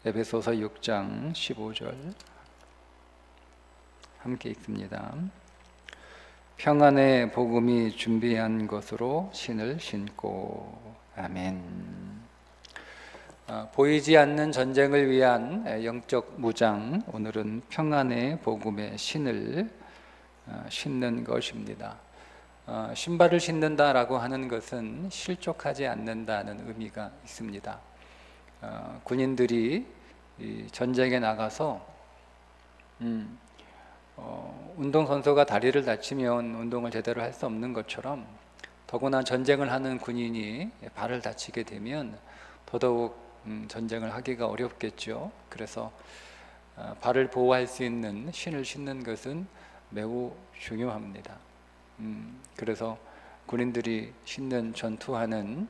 에베소서 6장 15절 함께 읽습니다. 평안의 복음이 준비한 것으로 신을 신고. 아멘. 보이지 않는 전쟁을 위한 영적 무장, 오늘은 평안의 복음의 신을 신는 것입니다. 신발을 신는다라고 하는 것은 실족하지 않는다는 의미가 있습니다. 군인들이 전쟁에 나가서 운동선수가 다리를 다치면 운동을 제대로 할 수 없는 것처럼, 더구나 전쟁을 하는 군인이 발을 다치게 되면 더더욱 전쟁을 하기가 어렵겠죠. 그래서 발을 보호할 수 있는 신을 신는 것은 매우 중요합니다. 그래서 군인들이 신는 전투화는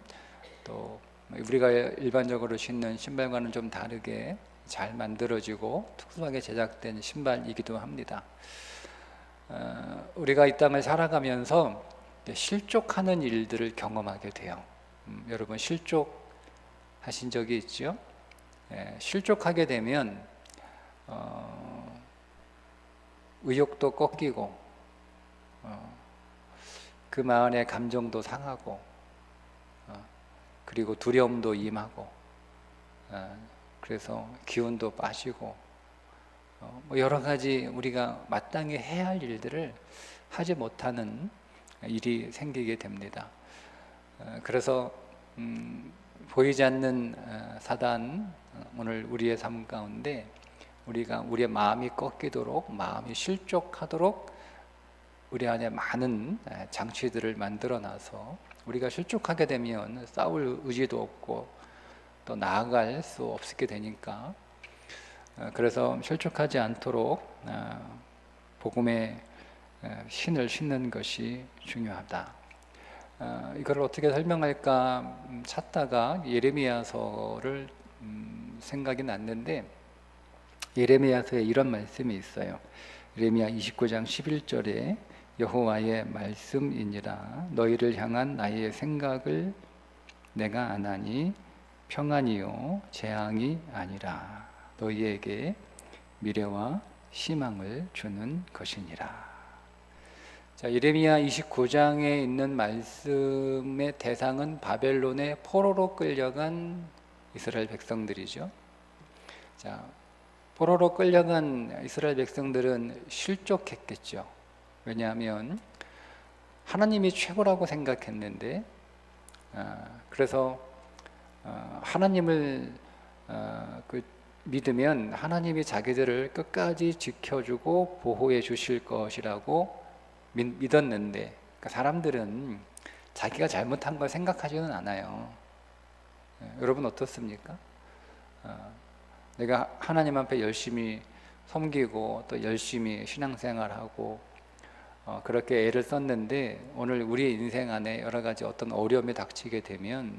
또 우리가 일반적으로 신는 신발과는 좀 다르게 잘 만들어지고 특수하게 제작된 신발이기도 합니다. 우리가 이 땅을 살아가면서 실족하는 일들을 경험하게 돼요. 여러분 실족하신 적이 있죠? 실족하게 되면 의욕도 꺾이고 그 마음의 감정도 상하고 그리고 두려움도 임하고 그래서 기운도 빠지고 여러 가지 우리가 마땅히 해야 할 일들을 하지 못하는 일이 생기게 됩니다. 그래서 보이지 않는 사단, 오늘 우리의 삶 가운데 우리의 마음이 꺾이도록, 마음이 실족하도록 우리 안에 많은 장치들을 만들어놔서 우리가 실족하게 되면 싸울 의지도 없고 또 나아갈 수 없게 되니까, 그래서 실족하지 않도록 복음의 신을 신는 것이 중요하다. 이걸 어떻게 설명할까 찾다가 예레미야서를 생각이 났는데, 예레미야서에 이런 말씀이 있어요. 예레미야 29장 11절에 여호와의 말씀이니라. 너희를 향한 나의 생각을 내가 아나니 평안이요 재앙이 아니라 너희에게 미래와 희망을 주는 것이니라. 자, 예레미야 29장에 있는 말씀의 대상은 바벨론의 포로로 끌려간 이스라엘 백성들이죠. 자, 포로로 끌려간 이스라엘 백성들은 실족했겠죠. 왜냐하면 하나님이 최고라고 생각했는데, 그래서 하나님을 믿으면 하나님이 자기들을 끝까지 지켜주고 보호해 주실 것이라고 믿었는데, 그러니까 사람들은 자기가 잘못한 걸 생각하지는 않아요. 여러분 어떻습니까? 내가 하나님 앞에 열심히 섬기고 또 열심히 신앙생활하고 그렇게 애를 썼는데 오늘 우리의 인생 안에 여러 가지 어떤 어려움이 닥치게 되면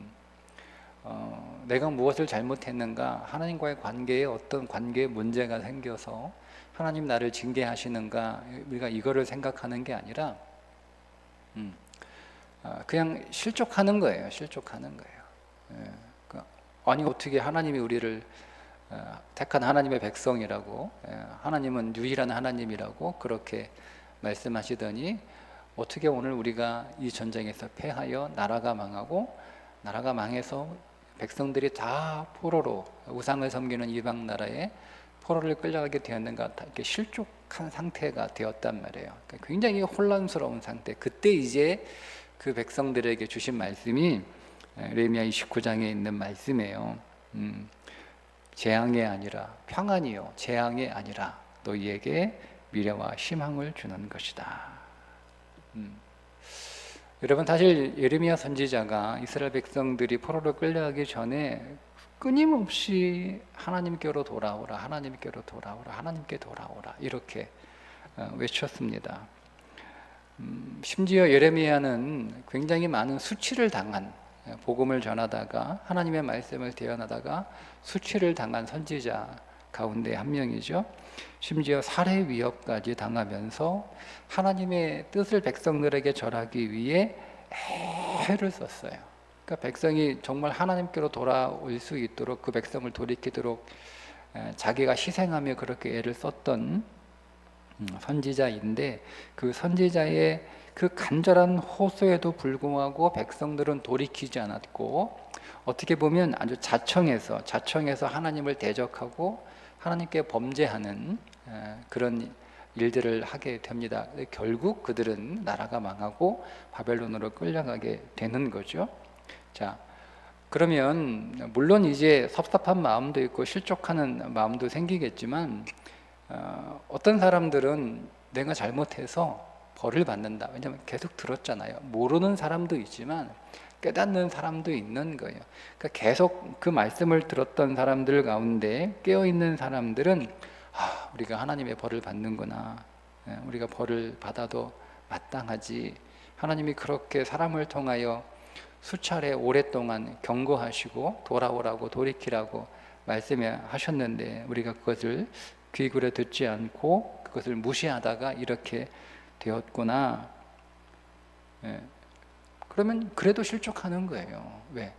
내가 무엇을 잘못했는가, 하나님과의 관계에 어떤 관계에 문제가 생겨서 하나님 나를 징계하시는가, 우리가 이거를 생각하는 게 아니라 그냥 실족하는 거예요. 실족하는 거예요. 아니 어떻게 하나님이 우리를 택한 하나님의 백성이라고, 하나님은 유일한 하나님이라고 그렇게 말씀하시더니 어떻게 오늘 우리가 이 전쟁에서 패하여 나라가 망하고, 나라가 망해서 백성들이 다 포로로, 우상을 섬기는 이방 나라에 포로를 끌려가게 되었는가, 이렇게 실족한 상태가 되었단 말이에요. 그러니까 굉장히 혼란스러운 상태. 그때 이제 그 백성들에게 주신 말씀이 예레미야 29장에 있는 말씀이에요. 재앙이 아니라 평안이요 재앙이 아니라 너희에게 미래와 희망을 주는 것이다. 여러분, 사실 예레미야 선지자가 이스라엘 백성들이 포로로 끌려가기 전에 끊임없이 하나님께로 돌아오라, 하나님께로 돌아오라, 하나님께 돌아오라 이렇게 외쳤습니다. 심지어 예레미야는 굉장히 많은 수치를 당한, 복음을 전하다가 하나님의 말씀을 대언하다가 수치를 당한 선지자 가운데 한 명이죠. 심지어 살해 위협까지 당하면서 하나님의 뜻을 백성들에게 전하기 위해 애를 썼어요. 그러니까 백성이 정말 하나님께로 돌아올 수 있도록 그 백성을 돌이키도록 자기가 희생하며 그렇게 애를 썼던 선지자인데 그 선지자의 그 간절한 호소에도 불구하고 백성들은 돌이키지 않았고 어떻게 보면 아주 자청해서 하나님을 대적하고 하나님께 범죄하는 그런 일들을 하게 됩니다. 결국 그들은 나라가 망하고 바벨론으로 끌려가게 되는 거죠. 자, 그러면 물론 이제 섭섭한 마음도 있고 실족하는 마음도 생기겠지만 어떤 사람들은 내가 잘못해서 벌을 받는다. 왜냐하면 계속 들었잖아요. 모르는 사람도 있지만 깨닫는 사람도 있는 거예요. 그러니까 계속 그 말씀을 들었던 사람들 가운데 깨어있는 사람들은 우리가 하나님의 벌을 받는구나. 우리가 벌을 받아도 마땅하지. 하나님이 그렇게 사람을 통하여 수차례 오랫동안 경고하시고 돌아오라고 돌이키라고 말씀하셨는데 우리가 그것을 귀 기울여 듣지 않고 그것을 무시하다가 이렇게 되었구나. 그러면 그래도 실족하는 거예요. 왜?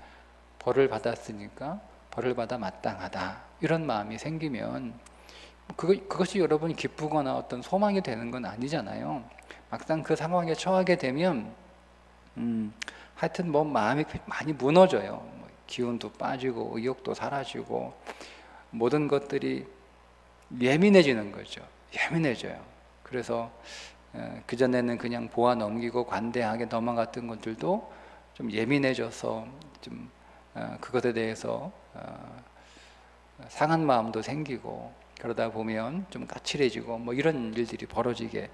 벌을 받았으니까 벌을 받아 마땅하다. 이런 마음이 생기면 그것이 여러분이 기쁘거나 어떤 소망이 되는 건 아니잖아요. 막상 그 상황에 처하게 되면 하여튼 뭐 마음이 많이 무너져요. 기운도 빠지고 의욕도 사라지고 모든 것들이 예민해지는 거죠. 예민해져요. 그래서 그전에는 그냥 보아 넘기고 관대하게 넘어갔던 것들도 좀 예민해져서 좀 그것에 대해서 상한 마음도 생기고 그러다 보면 좀 까칠해지고 뭐 이런 일들이 벌어지게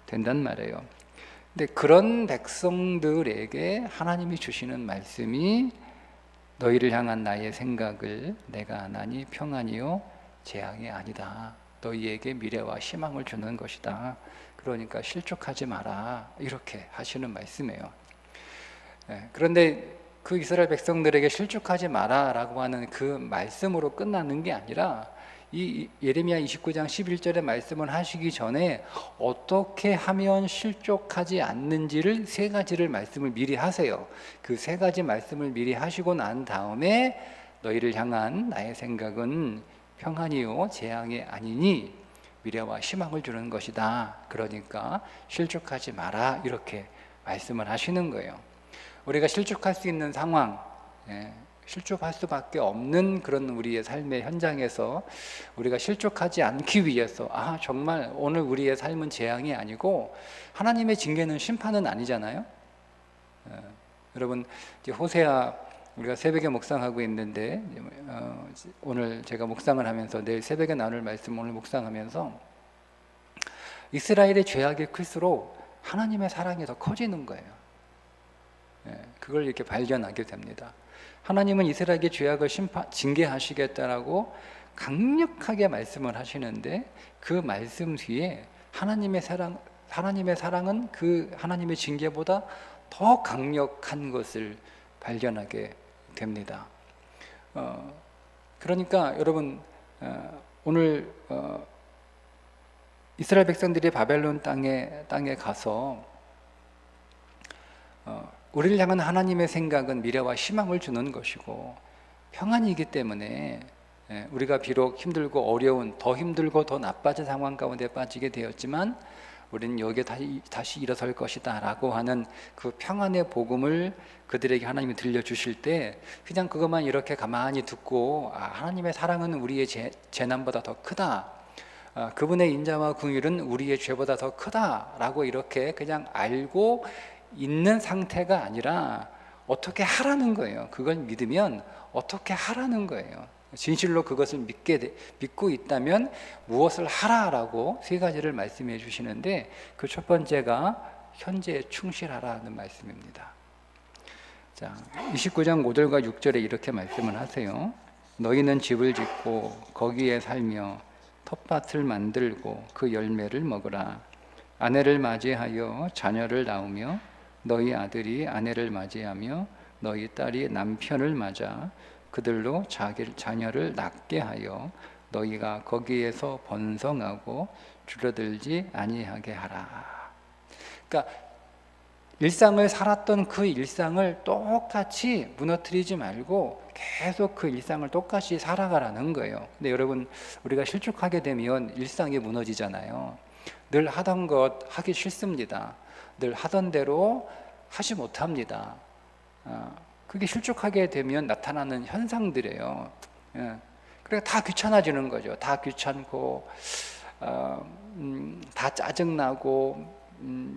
된단 말이에요. 근데 그런 백성들에게 하나님이 주시는 말씀이 너희를 향한 나의 생각을 내가 아나니 평안이요 재앙이 아니다. 너희에게 미래와 희망을 주는 것이다. 그러니까 실족하지 마라. 이렇게 하시는 말씀이에요. 그런데 그 이스라엘 백성들에게 실족하지 마라 라고 하는 그 말씀으로 끝나는 게 아니라 이 예레미야 29장 11절의 말씀을 하시기 전에 어떻게 하면 실족하지 않는지를 세 가지를 말씀을 미리 하세요. 그 세 가지 말씀을 미리 하시고 난 다음에 너희를 향한 나의 생각은 평안이요 재앙이 아니니 미래와 희망을 주는 것이다. 그러니까 실족하지 마라 이렇게 말씀을 하시는 거예요. 우리가 실족할 수 있는 상황, 실족할 수밖에 없는 그런 우리의 삶의 현장에서 우리가 실족하지 않기 위해서 정말 오늘 우리의 삶은 재앙이 아니고 하나님의 징계는 심판은 아니잖아요. 여러분 이제 호세아 우리가 새벽에 묵상하고 있는데 오늘 제가 묵상을 하면서 내일 새벽에 나눌 말씀 오늘 묵상하면서 이스라엘의 죄악이 클수록 하나님의 사랑이 더 커지는 거예요. 그걸 이렇게 발견하게 됩니다. 하나님은 이스라엘의 죄악을 징계하시겠다라고 강력하게 말씀을 하시는데 그 말씀 뒤에 하나님의 사랑은 그 하나님의 징계보다 더 강력한 것을 발견하게 됩니다. 그러니까 여러분 오늘 이스라엘 백성들이 바벨론 땅에 가서 우리를 향한 하나님의 생각은 미래와 희망을 주는 것이고 평안이기 때문에 우리가 비록 힘들고 어려운 더 힘들고 더 나빠진 상황 가운데 빠지게 되었지만 우리는 여기에 다시 일어설 것이다 라고 하는 그 평안의 복음을 그들에게 하나님이 들려주실 때 그냥 그것만 이렇게 가만히 듣고 하나님의 사랑은 우리의 재난보다 더 크다, 그분의 인자와 긍휼은 우리의 죄보다 더 크다 라고 이렇게 그냥 알고 있는 상태가 아니라 어떻게 하라는 거예요. 그걸 믿으면 어떻게 하라는 거예요. 진실로 그것을 믿고 있다면 무엇을 하라라고 세 가지를 말씀해 주시는데 그 첫 번째가 현재에 충실하라는 말씀입니다. 자, 29장 5절과 6절에 이렇게 말씀을 하세요. 너희는 집을 짓고 거기에 살며 텃밭을 만들고 그 열매를 먹으라. 아내를 맞이하여 자녀를 낳으며 너희 아들이 아내를 맞이하며 너희 딸이 남편을 맞아 그들로 자녀를 낳게 하여 너희가 거기에서 번성하고 줄어들지 아니하게 하라. 그러니까 일상을 살았던 그 일상을 똑같이 무너뜨리지 말고 계속 그 일상을 똑같이 살아가라는 거예요. 근데 여러분, 우리가 실족하게 되면 일상이 무너지잖아요. 늘 하던 것 하기 싫습니다. 늘 하던 대로 하지 못합니다. 그게 실족하게 되면 나타나는 현상들이에요. 그러니까 다 귀찮아지는 거죠. 다 귀찮고 다 짜증나고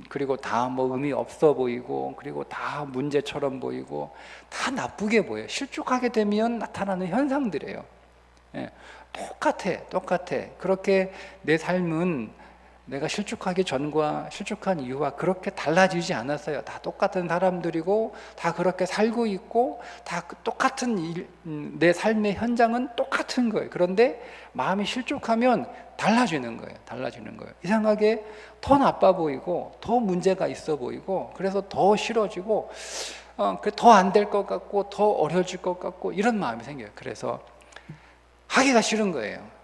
그리고 다 뭐 의미 없어 보이고 그리고 다 문제처럼 보이고 다 나쁘게 보여요. 실족하게 되면 나타나는 현상들이에요. 똑같아. 그렇게 내 삶은 내가 실족하기 전과 실족한 이유와 그렇게 달라지지 않았어요. 다 똑같은 사람들이고 다 그렇게 살고 있고 다 똑같은 내 삶의 현장은 똑같은 거예요. 그런데 마음이 실족하면 달라지는 거예요. 이상하게 더 나빠 보이고 더 문제가 있어 보이고 그래서 더 싫어지고 더 안 될 것 같고 더 어려질 것 같고 이런 마음이 생겨요. 그래서 하기가 싫은 거예요.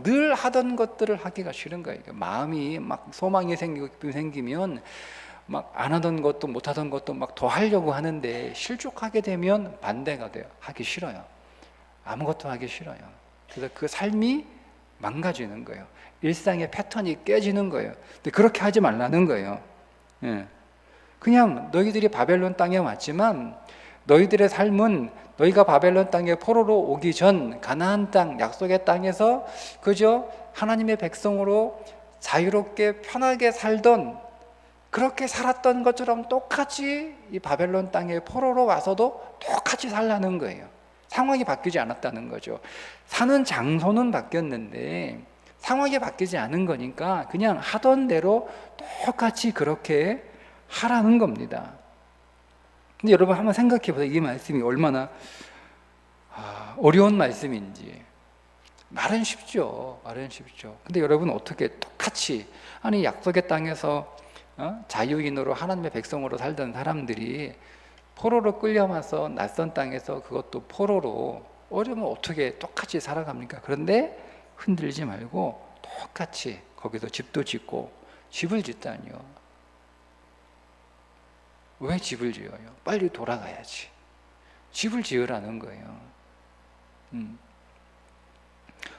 늘 하던 것들을 하기가 싫은 거예요. 마음이 막 소망이 생기면 막 안 하던 것도 못 하던 것도 막 더 하려고 하는데 실족하게 되면 반대가 돼요. 하기 싫어요. 아무것도 하기 싫어요. 그래서 그 삶이 망가지는 거예요. 일상의 패턴이 깨지는 거예요. 근데 그렇게 하지 말라는 거예요. 그냥 너희들이 바벨론 땅에 왔지만 너희들의 삶은 너희가 바벨론 땅에 포로로 오기 전 가나안 땅, 약속의 땅에서 그저 하나님의 백성으로 자유롭게 편하게 살던 그렇게 살았던 것처럼 똑같이 이 바벨론 땅에 포로로 와서도 똑같이 살라는 거예요. 상황이 바뀌지 않았다는 거죠. 사는 장소는 바뀌었는데 상황이 바뀌지 않은 거니까 그냥 하던 대로 똑같이 그렇게 하라는 겁니다. 근데 여러분 한번 생각해 보세요. 이 말씀이 얼마나 어려운 말씀인지. 말은 쉽죠. 근데 여러분 어떻게 똑같이 아니 약속의 땅에서 자유인으로 하나님의 백성으로 살던 사람들이 포로로 끌려와서 낯선 땅에서 그것도 포로로 어려면 어떻게 똑같이 살아갑니까? 그런데 흔들리지 말고 똑같이 거기서 집도 짓고 집을 짓다니요. 왜 집을 지어요? 빨리 돌아가야지. 집을 지으라는 거예요.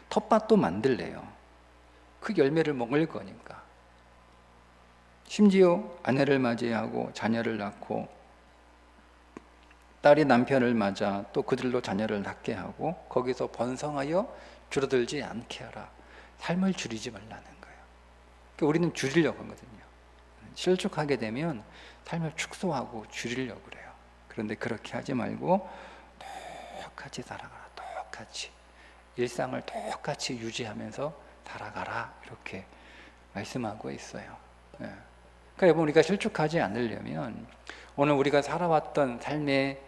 텃밭도 만들래요. 그 열매를 먹을 거니까. 심지어 아내를 맞이하고 자녀를 낳고 딸이 남편을 맞아 또 그들로 자녀를 낳게 하고 거기서 번성하여 줄어들지 않게 하라. 삶을 줄이지 말라는 거예요. 그러니까 우리는 줄이려고 하거든요. 실족하게 되면 삶을 축소하고 줄이려고 그래요. 그런데 그렇게 하지 말고 똑같이 살아가라. 똑같이 일상을 똑같이 유지하면서 살아가라. 이렇게 말씀하고 있어요. 그러니까 여러분 우리가 실족하지 않으려면 오늘 우리가 살아왔던 삶의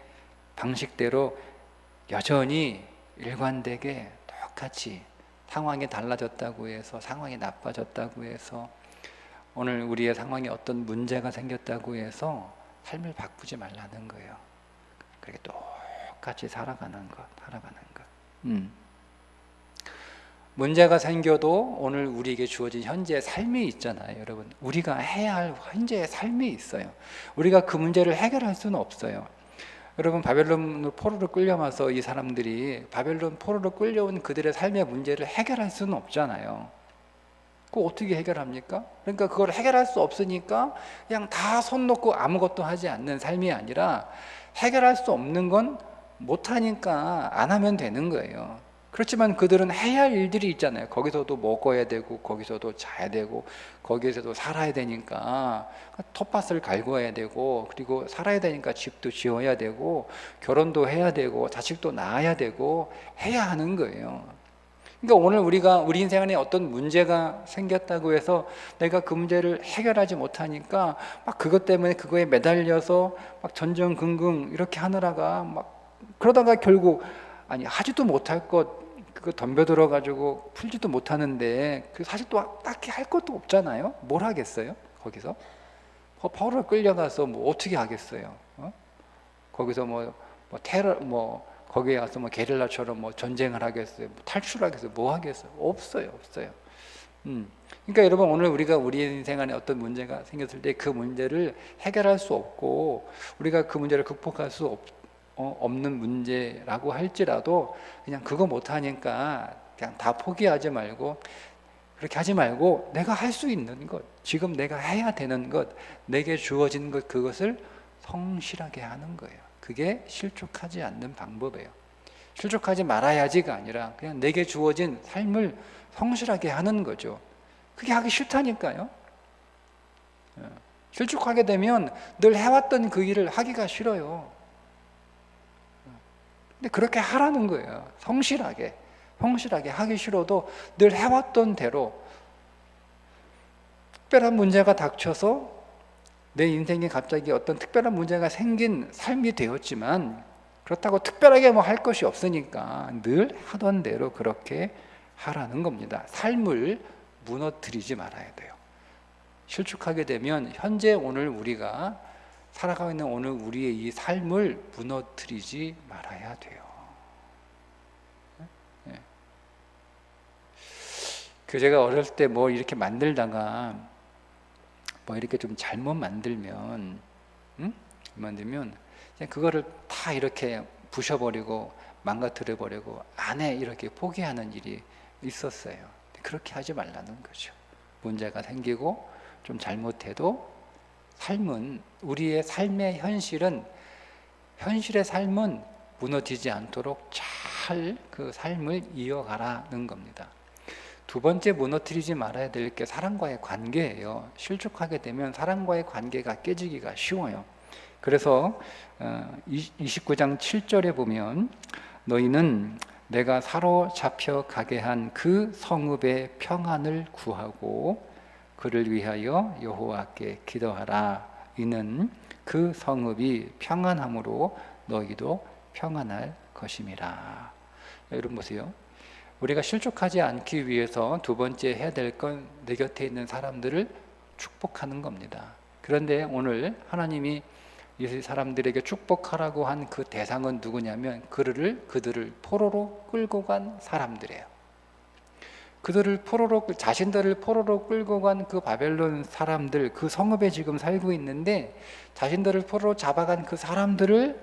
방식대로 여전히 일관되게 똑같이 상황이 달라졌다고 해서 상황이 나빠졌다고 해서 오늘 우리의 상황에 어떤 문제가 생겼다고 해서 삶을 바꾸지 말라는 거예요. 그렇게 똑같이 살아가는 것. 문제가 생겨도 오늘 우리에게 주어진 현재의 삶이 있잖아요. 여러분 우리가 해야 할 현재의 삶이 있어요. 우리가 그 문제를 해결할 수는 없어요. 여러분 바벨론 포로로 끌려와서 이 사람들이 바벨론 포로로 끌려온 그들의 삶의 문제를 해결할 수는 없잖아요. 그거 어떻게 해결합니까? 그러니까 그걸 해결할 수 없으니까 그냥 다 손 놓고 아무것도 하지 않는 삶이 아니라 해결할 수 없는 건 못하니까 안 하면 되는 거예요. 그렇지만 그들은 해야 할 일들이 있잖아요. 거기서도 먹어야 되고 거기서도 자야 되고 거기에서도 살아야 되니까 텃밭을 갈궈야 되고 그리고 살아야 되니까 집도 지어야 되고 결혼도 해야 되고 자식도 낳아야 되고 해야 하는 거예요. 그러니까 오늘 우리 인생 안에 어떤 문제가 생겼다고 해서 내가 그 문제를 해결하지 못하니까 막 그것 때문에 그거에 매달려서 막 전전긍긍 이렇게 하느라가 막 그러다가 결국 아니 하지도 못할 것 그거 덤벼들어 가지고 풀지도 못하는데 그 사실 또 딱히 할 것도 없잖아요. 뭘 하겠어요? 거기서 포로로 끌려가서 뭐 어떻게 하겠어요? 거기서 뭐 테러 거기에 가서 게릴라처럼 전쟁을 하겠어요? 탈출하겠어요? 뭐 하겠어요? 없어요. 그러니까 여러분 오늘 우리가 우리 인생 안에 어떤 문제가 생겼을 때 그 문제를 해결할 수 없고 우리가 그 문제를 극복할 수 없는 문제라고 할지라도 그냥 그거 못하니까 그냥 다 포기하지 말고 그렇게 하지 말고 내가 할 수 있는 것, 지금 내가 해야 되는 것, 내게 주어진 것 그것을 성실하게 하는 거예요. 그게 실족하지 않는 방법이에요. 실족하지 말아야지가 아니라 그냥 내게 주어진 삶을 성실하게 하는 거죠. 그게 하기 싫다니까요. 실족하게 되면 늘 해왔던 그 일을 하기가 싫어요. 근데 그렇게 하라는 거예요. 성실하게 하기 싫어도 늘 해왔던 대로. 특별한 문제가 닥쳐서 내 인생에 갑자기 어떤 특별한 문제가 생긴 삶이 되었지만 그렇다고 특별하게 뭐 할 것이 없으니까 늘 하던 대로 그렇게 하라는 겁니다. 삶을 무너뜨리지 말아야 돼요. 실축하게 되면 현재 오늘 우리가 살아가고 있는 오늘 우리의 이 삶을 무너뜨리지 말아야 돼요. 그 제가 어렸을 때 뭐 이렇게 만들다가 뭐 이렇게 좀 잘못 만들면 그냥 그거를 다 이렇게 부셔버리고 망가뜨려버리고 안에 이렇게 포기하는 일이 있었어요. 그렇게 하지 말라는 거죠. 문제가 생기고 좀 잘못해도 삶은 우리의 삶의 현실의 삶은 무너지지 않도록 잘 그 삶을 이어가라는 겁니다. 두 번째 무너뜨리지 말아야 될 게 사람과의 관계예요. 실족하게 되면 사람과의 관계가 깨지기가 쉬워요. 그래서 29장 7절에 보면 너희는 내가 사로잡혀 가게 한 그 성읍의 평안을 구하고 그를 위하여 여호와께 기도하라. 이는 그 성읍이 평안함으로 너희도 평안할 것임이라. 여러분 보세요. 우리가 실족하지 않기 위해서 두 번째 해야 될 건 내 곁에 있는 사람들을 축복하는 겁니다. 그런데 오늘 하나님이 이 사람들에게 축복하라고 한 그 대상은 누구냐면 그들을 포로로 끌고 간 사람들이에요. 자신들을 포로로 끌고 간 그 바벨론 사람들, 그 성읍에 지금 살고 있는데 자신들을 포로로 잡아간 그 사람들을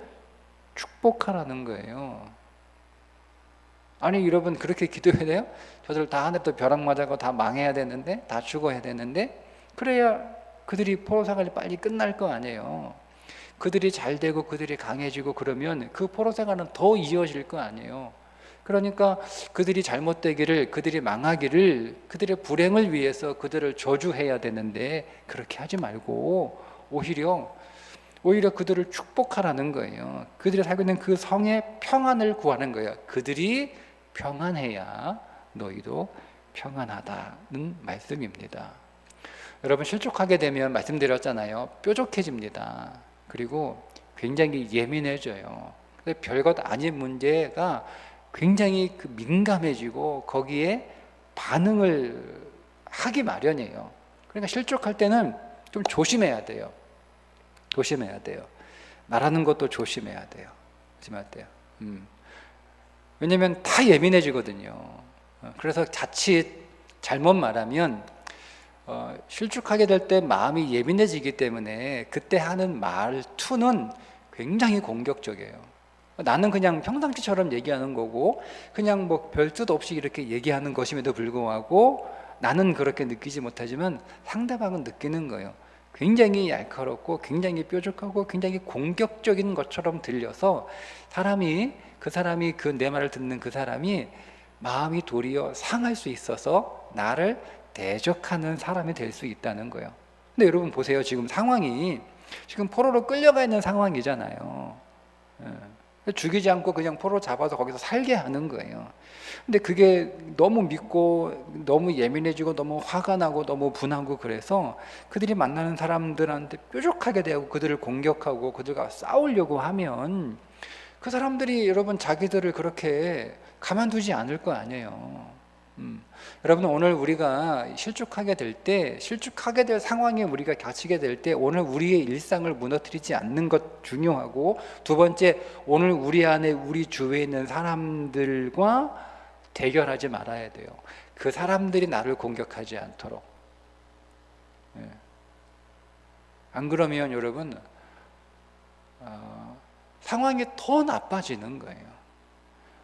축복하라는 거예요. 아니 여러분 그렇게 기도해야 돼요? 저들 다 하늘도 벼락 맞아고 다 망해야 되는데 다 죽어야 되는데 그래야 그들이 포로 생활이 빨리 끝날 거 아니에요. 그들이 잘 되고 그들이 강해지고 그러면 그 포로 생활은 더 이어질 거 아니에요. 그러니까 그들이 잘못되기를, 그들이 망하기를, 그들의 불행을 위해서 그들을 저주해야 되는데 그렇게 하지 말고 오히려 그들을 축복하라는 거예요. 그들이 살고 있는 그 성의 평안을 구하는 거예요. 그들이 평안해야 너희도 평안하다는 말씀입니다. 여러분 실족하게 되면 말씀드렸잖아요. 뾰족해집니다. 그리고 굉장히 예민해져요. 별것 아닌 문제가 굉장히 민감해지고 거기에 반응을 하기 마련이에요. 그러니까 실족할 때는 좀 조심해야 돼요. 말하는 것도 조심해야 돼요. 왜냐하면 다 예민해지거든요. 그래서 자칫 잘못 말하면 실족하게 될 때 마음이 예민해지기 때문에 그때 하는 말투는 굉장히 공격적이에요. 나는 그냥 평상시처럼 얘기하는 거고 그냥 뭐 별 뜻 없이 이렇게 얘기하는 것임에도 불구하고 나는 그렇게 느끼지 못하지만 상대방은 느끼는 거예요. 굉장히 얄커럽고 굉장히 뾰족하고 굉장히 공격적인 것처럼 들려서 그 사람이 내 말을 듣는 그 사람이 마음이 도리어 상할 수 있어서 나를 대적하는 사람이 될 수 있다는 거예요. 근데 여러분 보세요. 지금 상황이 지금 포로로 끌려가 있는 상황이잖아요. 죽이지 않고 그냥 포로 잡아서 거기서 살게 하는 거예요. 근데 그게 너무 믿고 너무 예민해지고 너무 화가 나고 너무 분하고 그래서 그들이 만나는 사람들한테 뾰족하게 대하고 그들을 공격하고 그들과 싸우려고 하면 그 사람들이 여러분 자기들을 그렇게 가만두지 않을 거 아니에요. 여러분 오늘 우리가 실족하게 될 상황에 우리가 닥치게 될 때 오늘 우리의 일상을 무너뜨리지 않는 것 중요하고 두 번째 오늘 우리 안에 우리 주위에 있는 사람들과 대결하지 말아야 돼요. 그 사람들이 나를 공격하지 않도록. 예. 안 그러면 여러분 상황이 더 나빠지는 거예요.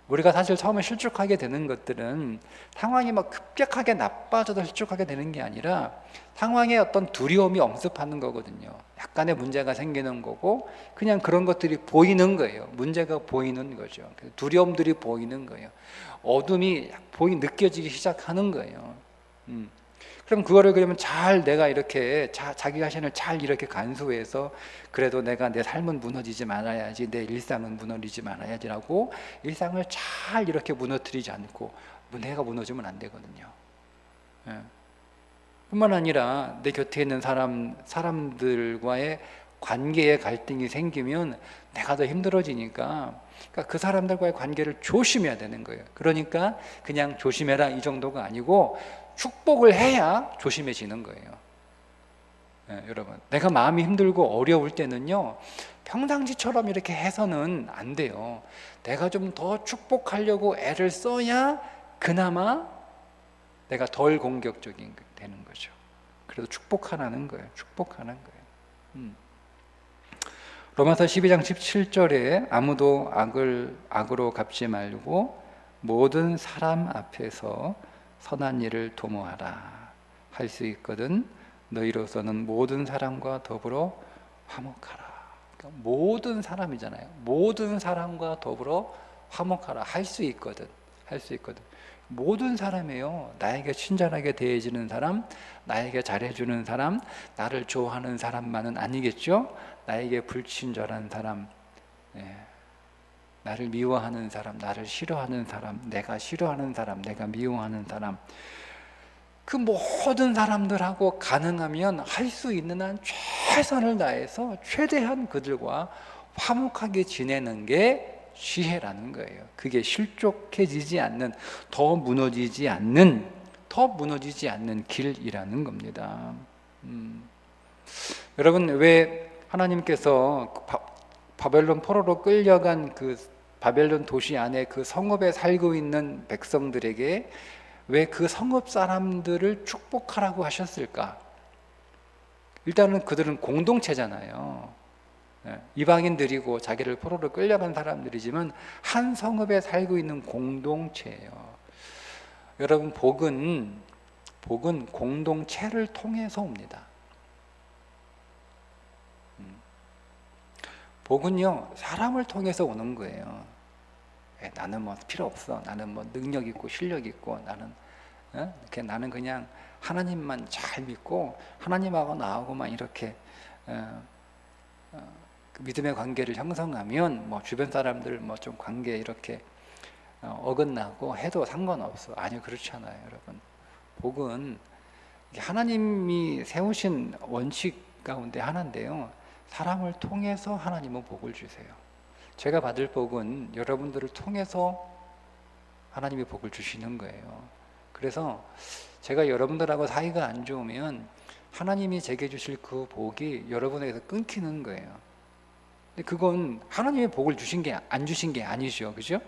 우리가 사실 처음에 실족하게 되는 것들은 상황이 막 급격하게 나빠져도 실족하게 되는 게 아니라 상황에 어떤 두려움이 엄습하는 거거든요. 약간의 문제가 생기는 거고 그냥 그런 것들이 보이는 거예요. 문제가 보이는 거죠. 두려움들이 보이는 거예요. 어둠이 느껴지기 시작하는 거예요. 그럼 그거를 그러면 잘 내가 이렇게 자기 자신을 잘 이렇게 간수해서 그래도 내가 내 삶은 무너지지 말아야지, 내 일상은 무너지지 말아야지라고 일상을 잘 이렇게 무너뜨리지 않고 내가 무너지면 안 되거든요. 예. 뿐만 아니라 내 곁에 있는 사람들과의 관계에 갈등이 생기면 내가 더 힘들어지니까 그러니까 그 사람들과의 관계를 조심해야 되는 거예요. 그러니까 그냥 조심해라 이 정도가 아니고 축복을 해야 조심해지는 거예요. 네, 여러분, 내가 마음이 힘들고 어려울 때는요 평상시처럼 이렇게 해서는 안 돼요. 내가 좀 더 축복하려고 애를 써야 그나마 내가 덜 공격적인 되는 거죠. 그래서 축복하라는 거예요. 축복하는 거예요. 로마서 12장 17절에 아무도 악으로 갚지 말고 모든 사람 앞에서 선한 일을 도모하라 할 수 있거든 너희로서는 모든 사람과 더불어 화목하라. 그러니까 모든 사람이잖아요. 모든 사람과 더불어 화목하라 할 수 있거든. 모든 사람이에요. 나에게 친절하게 대해주는 사람, 나에게 잘해주는 사람, 나를 좋아하는 사람만은 아니겠죠. 나에게 불친절한 사람, 나를 미워하는 사람, 나를 싫어하는 사람, 내가 싫어하는 사람, 내가 미워하는 사람, 그 모든 사람들하고 가능하면 할 수 있는 한 최선을 다해서 최대한 그들과 화목하게 지내는 게 지혜라는 거예요. 그게 실족해지지 않는, 더 무너지지 않는 길이라는 겁니다. 여러분, 왜 하나님께서 바벨론 포로로 끌려간 그 바벨론 도시 안에 그 성읍에 살고 있는 백성들에게 왜 그 성읍 사람들을 축복하라고 하셨을까? 일단은 그들은 공동체잖아요. 이방인들이고 자기를 포로로 끌려간 사람들이지만 한 성읍에 살고 있는 공동체예요. 여러분, 복은 공동체를 통해서 옵니다. 복은요 사람을 통해서 오는 거예요. 나는 뭐 필요 없어. 나는 뭐 능력 있고 실력 있고 나는 그냥 하나님만 잘 믿고 하나님하고 나하고만 이렇게 그 믿음의 관계를 형성하면 뭐 주변 사람들 뭐 좀 관계 이렇게 어긋나고 해도 상관없어. 아니요, 그렇지 않아요, 여러분. 복은 하나님이 세우신 원칙 가운데 하나인데요. 사람을 통해서 하나님은 복을 주세요. 제가 받을 복은 여러분들을 통해서 하나님이 복을 주시는 거예요. 그래서 제가 여러분들하고 사이가 안 좋으면 하나님이 제게 주실 그 복이 여러분에게서 끊기는 거예요. 근데 그건 하나님의 복을 안 주신 게 아니죠. 그죠?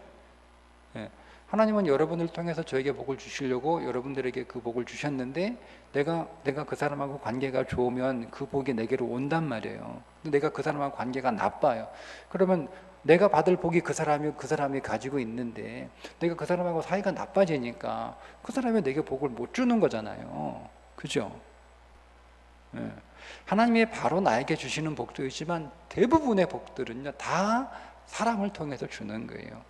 하나님은 여러분을 통해서 저에게 복을 주시려고 여러분들에게 그 복을 주셨는데 내가 그 사람하고 관계가 좋으면 그 복이 내게로 온단 말이에요. 근데 내가 그 사람하고 관계가 나빠요. 그러면 내가 받을 복이 그 사람이 가지고 있는데 내가 그 사람하고 사이가 나빠지니까 그 사람이 내게 복을 못 주는 거잖아요. 그죠? 하나님이 바로 나에게 주시는 복도 있지만 대부분의 복들은요 다 사람을 통해서 주는 거예요.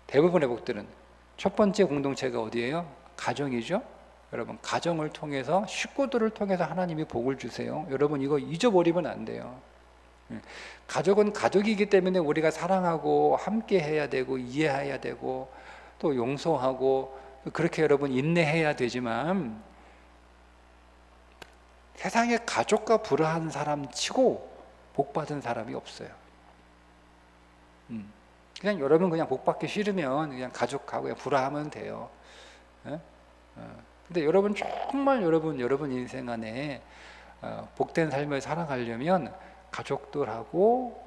대부분의 복들은 첫 번째 공동체가 어디예요? 가정이죠. 여러분, 가정을 통해서, 식구들을 통해서 하나님이 복을 주세요. 여러분, 이거 잊어버리면 안 돼요. 가족은 가족이기 때문에 우리가 사랑하고 함께 해야 되고 이해해야 되고 또 용서하고 그렇게 여러분 인내해야 되지만 세상에 가족과 불화한 사람 치고 복 받은 사람이 없어요. 그냥 여러분 그냥 복 받기 싫으면 그냥 가족하고 그냥 불화하면 돼요. 근데 여러분 정말 여러분 인생 안에 복된 삶을 살아가려면 가족들하고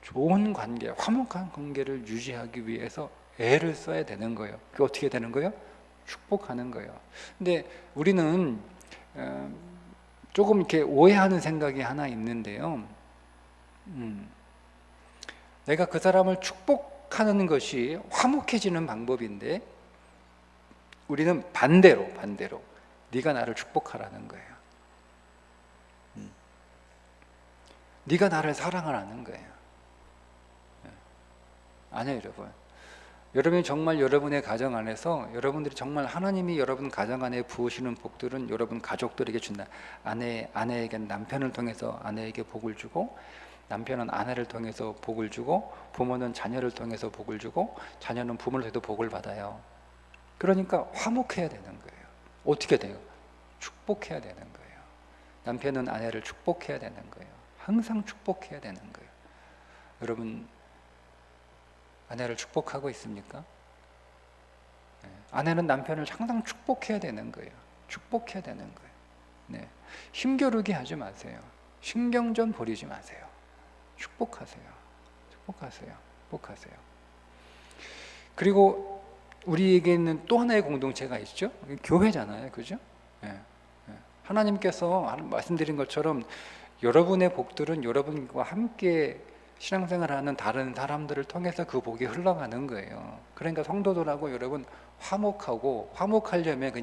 좋은 관계, 화목한 관계를 유지하기 위해서 애를 써야 되는 거예요. 그게 어떻게 되는 거예요? 축복하는 거예요. 근데 우리는 조금 이렇게 오해하는 생각이 하나 있는데요. 내가 그 사람을 축복하는 것이 화목해지는 방법인데, 우리는 반대로 네가 나를 축복하라는 거예요. 네가 나를 사랑하라는 거예요. 아니에요, 여러분. 여러분이 정말 여러분의 가정 안에서, 여러분들이 정말 하나님이 여러분 가정 안에 부으시는 복들은 여러분 가족들에게 준다. 아내에게 남편을 통해서 아내에게 복을 주고, 남편은 아내를 통해서 복을 주고, 부모는 자녀를 통해서 복을 주고, 자녀는 부모를 통해서 복을 받아요. 그러니까 화목해야 되는 거예요. 어떻게 돼요? 축복해야 되는 거예요. 남편은 아내를 축복해야 되는 거예요. 항상 축복해야 되는 거예요. 여러분, 아내를 축복하고 있습니까? 네. 아내는 남편을 항상 축복해야 되는 거예요. 축복해야 되는 거예요. 네. 힘겨루게 하지 마세요. 신경전 부리지 마세요. 축복하세요. 축복하세요. 축복하세요. 그리고 우리에게는 또 하나의 공동체가 있죠. 교회잖아요. 그죠? 네. 네. 하나님께서 말씀드린 것처럼 여러분의 복들은 여러분과 함께 신앙생활하는 다른 사람들을 통해서 그 복이 흘러가는 거예요. 그러니까 성도들하고 여러분 화목하려면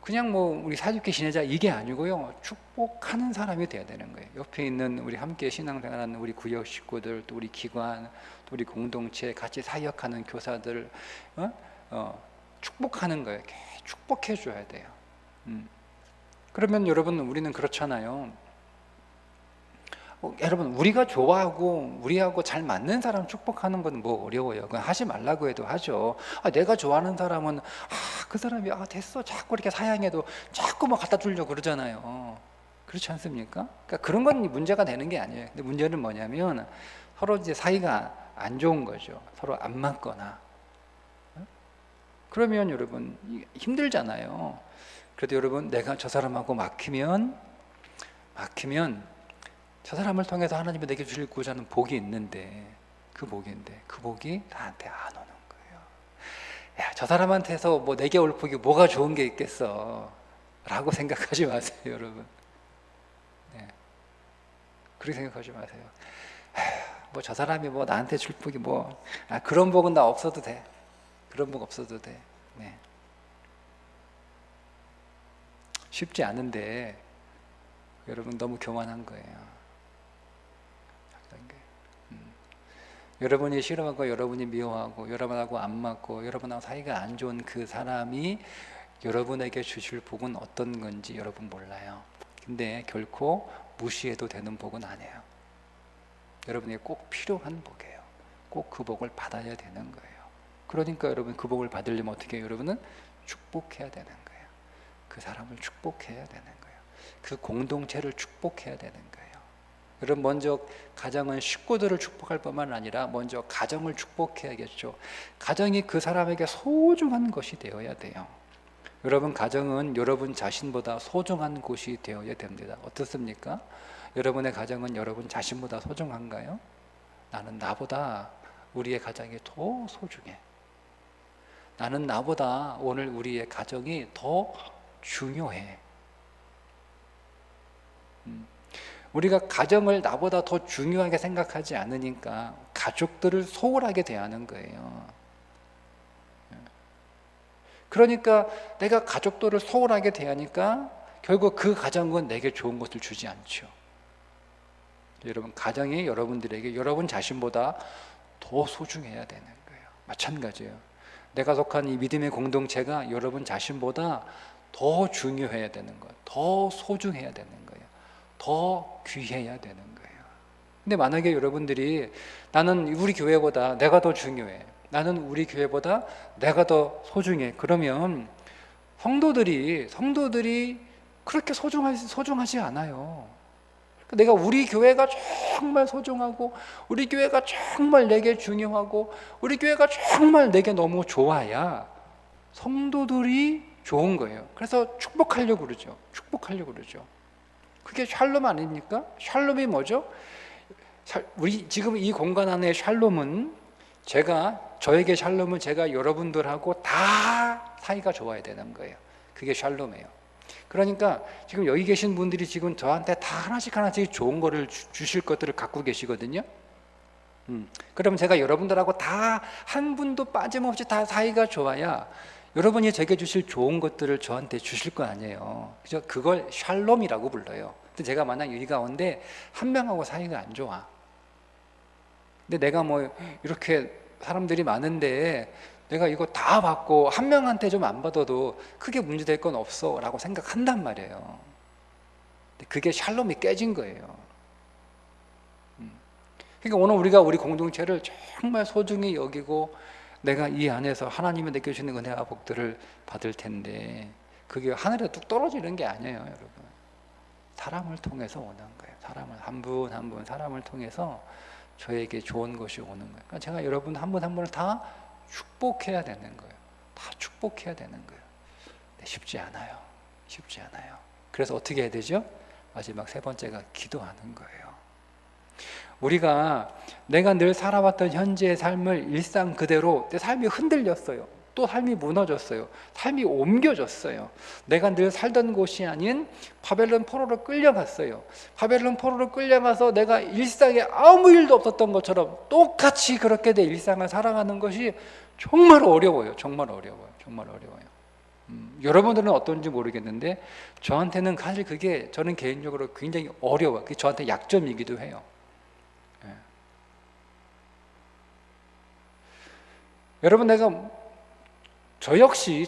그냥 뭐 우리 사귑게 지내자 이게 아니고요. 축복하는 사람이 돼야 되는 거예요. 옆에 있는 우리 함께 신앙생활하는 우리 구역 식구들, 또 우리 기관, 또 우리 공동체 같이 사역하는 교사들, 축복하는 거예요. 축복해 줘야 돼요. 그러면 여러분, 우리는 그렇잖아요. 여러분, 우리가 좋아하고 우리하고 잘 맞는 사람 축복하는 건 뭐 어려워요. 그건 하지 말라고 해도 하죠. 내가 좋아하는 사람은 그 사람이 됐어 자꾸 이렇게 사양해도 자꾸 뭐 갖다 주려고 그러잖아요. 그렇지 않습니까? 그러니까 그런 건 문제가 되는 게 아니에요. 근데 문제는 뭐냐면 서로 이제 사이가 안 좋은 거죠. 서로 안 맞거나. 그러면 여러분 힘들잖아요. 그래도 여러분, 내가 저 사람하고 막히면 저 사람을 통해서 하나님이 내게 주시고자 하는 복이 있는데, 그 복이 나한테 안 오는 거예요. 야, 저 사람한테서 뭐 내게 올 복이 뭐가 좋은 게 있겠어 라고 생각하지 마세요, 여러분. 네. 그렇게 생각하지 마세요. 뭐 저 사람이 뭐 나한테 줄 복이 그런 복은 나 없어도 돼. 그런 복 없어도 돼. 네. 쉽지 않은데 여러분, 너무 교만한 거예요. 여러분이 싫어하고 여러분이 미워하고 여러분하고 안 맞고 여러분하고 사이가 안 좋은 그 사람이 여러분에게 주실 복은 어떤 건지 여러분 몰라요. 근데 결코 무시해도 되는 복은 아니에요. 여러분에게 꼭 필요한 복이에요. 꼭 그 복을 받아야 되는 거예요. 그러니까 여러분, 그 복을 받으려면 어떻게 해요? 여러분은 축복해야 되는 거예요. 그 사람을 축복해야 되는 거예요. 그 공동체를 축복해야 되는 거예요. 여러분, 먼저 가정은 식구들을 축복할 뿐만 아니라 먼저 가정을 축복해야겠죠. 가정이 그 사람에게 소중한 것이 되어야 돼요. 여러분, 가정은 여러분 자신보다 소중한 곳이 되어야 됩니다. 어떻습니까? 여러분의 가정은 여러분 자신보다 소중한가요? 나는 나보다 우리의 가정이 더 소중해. 나는 나보다 오늘 우리의 가정이 더 중요해. 우리가 가정을 나보다 더 중요하게 생각하지 않으니까 가족들을 소홀하게 대하는 거예요. 그러니까 내가 가족들을 소홀하게 대하니까 결국 그 가정은 내게 좋은 것을 주지 않죠. 여러분, 가정이 여러분들에게 여러분 자신보다 더 소중해야 되는 거예요. 마찬가지예요. 내가 속한 이 믿음의 공동체가 여러분 자신보다 더 중요해야 되는 거예요. 더 소중해야 되는 거예요. 더 귀해야 되는 거예요. 근데 만약에 여러분들이 나는 우리 교회보다 내가 더 중요해, 나는 우리 교회보다 내가 더 소중해, 그러면 성도들이 그렇게 소중하지 않아요. 내가 우리 교회가 정말 소중하고 우리 교회가 정말 내게 중요하고 우리 교회가 정말 내게 너무 좋아야 성도들이 좋은 거예요. 그래서 축복하려고 그러죠. 그게 샬롬 아닙니까? 샬롬이 뭐죠? 우리 지금 이 공간 안에 샬롬은 제가 저에게 샬롬은 제가 여러분들하고 다 사이가 좋아야 되는 거예요. 그게 샬롬이에요. 그러니까 지금 여기 계신 분들이 지금 저한테 다 하나씩 좋은 거를 주실 것들을 갖고 계시거든요. 그러면 제가 여러분들하고 다 한 분도 빠짐없이 다 사이가 좋아야 여러분이 제게 주실 좋은 것들을 저한테 주실 거 아니에요. 그죠? 그걸 샬롬이라고 불러요. 근데 제가 만약 여기 가운데 한 명하고 사이가 안 좋아. 근데 내가 뭐 이렇게 사람들이 많은데 내가 이거 다 받고 한 명한테 좀 안 받아도 크게 문제될 건 없어 라고 생각한단 말이에요. 근데 그게 샬롬이 깨진 거예요. 그러니까 오늘 우리가 우리 공동체를 정말 소중히 여기고 내가 이 안에서 하나님이 내게 주시는 은혜와 복들을 받을 텐데 그게 하늘에 뚝 떨어지는 게 아니에요, 여러분. 사람을 통해서 오는 거예요. 사람을 한 분 한 분 사람을 통해서 저에게 좋은 것이 오는 거예요. 그러니까 제가 여러분 한 분 한 분을 다 축복해야 되는 거예요. 다 축복해야 되는 거예요. 근데 쉽지 않아요. 쉽지 않아요. 그래서 어떻게 해야 되죠? 마지막 세 번째가 기도하는 거예요. 우리가 내가 늘 살아왔던 현재의 삶을 일상 그대로 내 삶이 흔들렸어요. 또 삶이 무너졌어요. 삶이 옮겨졌어요. 내가 늘 살던 곳이 아닌 바벨론 포로로 끌려갔어요. 바벨론 포로로 끌려가서 내가 일상에 아무 일도 없었던 것처럼 똑같이 그렇게 내 일상을 살아가는 것이 정말 어려워요. 정말 어려워요. 정말 어려워요. 여러분들은 어떤지 모르겠는데 저한테는 사실 그게 저는 개인적으로 굉장히 어려워요. 그게 저한테 약점이기도 해요. 여러분, 내가 저 역시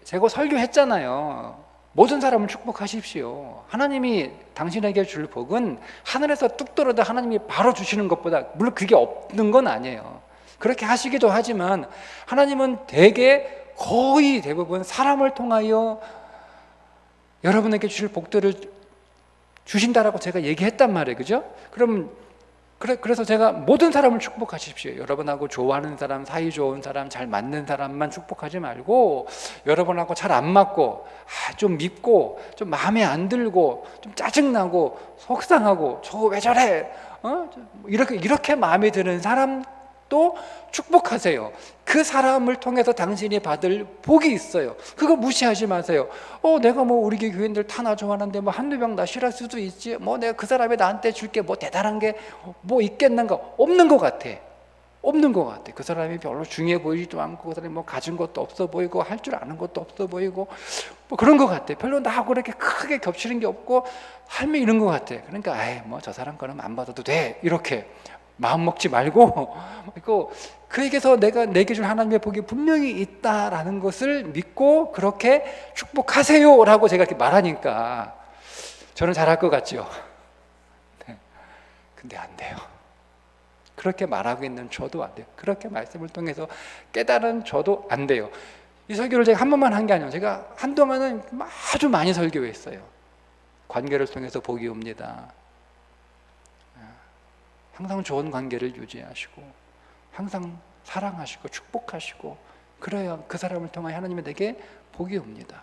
제가 설교했잖아요. 모든 사람을 축복하십시오. 하나님이 당신에게 줄 복은 하늘에서 뚝 떨어져 하나님이 바로 주시는 것보다, 물론 그게 없는 건 아니에요. 그렇게 하시기도 하지만 하나님은 거의 대부분 사람을 통하여 여러분에게 주실 복들을 주신다라고 제가 얘기했단 말이에요. 그죠? 그래서 제가 모든 사람을 축복하십시오. 여러분하고 좋아하는 사람, 사이 좋은 사람, 잘 맞는 사람만 축복하지 말고 여러분하고 잘 안 맞고 좀 밉고 좀 마음에 안 들고 좀 짜증나고 속상하고 저 왜 저래? 이렇게 마음에 드는 사람도 축복하세요. 그 사람을 통해서 당신이 받을 복이 있어요. 그거 무시하지 마세요. 내가 뭐 우리 교인들 타나 좋아하는데 뭐 한두 명 나 싫어할 수도 있지. 뭐 내가 그 사람이 나한테 줄 게 뭐 대단한 게 뭐 있겠는가? 없는 것 같아. 없는 것 같아. 그 사람이 별로 중요해 보이지도 않고 그 사람이 뭐 가진 것도 없어 보이고 할 줄 아는 것도 없어 보이고 뭐 그런 것 같아. 별로 나하고 그렇게 크게 겹치는 게 없고 삶이 이런 것 같아. 그러니까 뭐 저 사람 거는 안 받아도 돼. 이렇게 마음 먹지 말고 그에게서 내게 줄 하나님의 복이 분명히 있다라는 것을 믿고 그렇게 축복하세요라고 제가 이렇게 말하니까 저는 잘할 것 같죠. 네. 근데 안 돼요. 그렇게 말하고 있는 저도 안 돼요. 그렇게 말씀을 통해서 깨달은 저도 안 돼요. 이 설교를 제가 한 번만 한 게 아니에요. 제가 한동안은 아주 많이 설교했어요. 관계를 통해서 복이 옵니다. 항상 좋은 관계를 유지하시고 항상 사랑하시고 축복하시고 그래야 그 사람을 통해 하나님의 내게 복이 옵니다.